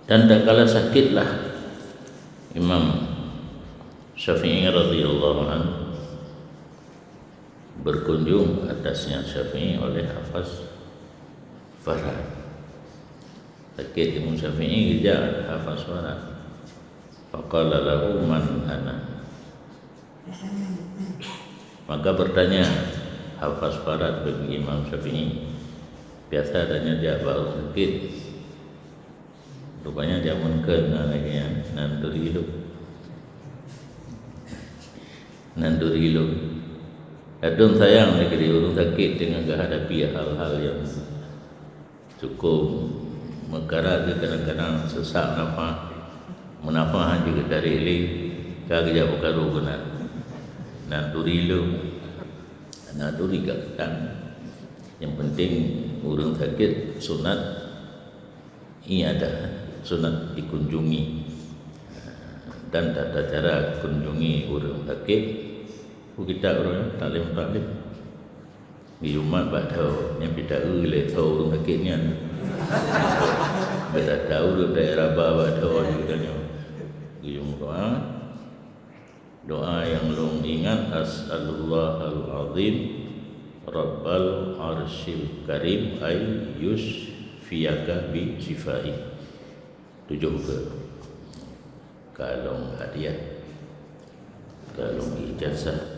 Dan tak kala sakitlah Imam Syafi'i radhiyallahu anhu berkunjung atasnya Syafi'i oleh Hafaz Farad. Sakit Imam Syafi'i kejar Hafaz Farad. Faqala lahu man ana. Maka bertanya Hafaz Farad bagi Imam Syafi'i. Biasa tanya dia baru sakit. Rupanya dia mungkin lagi nandurilu. Adun sayang negeri orang sakit dengan menghadapi hal-hal yang cukup mengkara kadang-kadang sesak nafas, menafahan juga dari ili, kerja bukan rugunan. Nandurilu, nanduri kat ketang. Yang penting orang sakit sunat ini ada sunat dikunjungi, dan tata cara kunjungi orang sakit kita orang taklim di rumah bahawa yang kita boleh tahu orang sakitnya kita tahu daerah bawah bahawa juga di rumah doa yang long ingat as'alullahal azim rabbal arsyil karim ay yusfiyaka bi sifai. 7 ke kalung hadiah, kalung ijazah,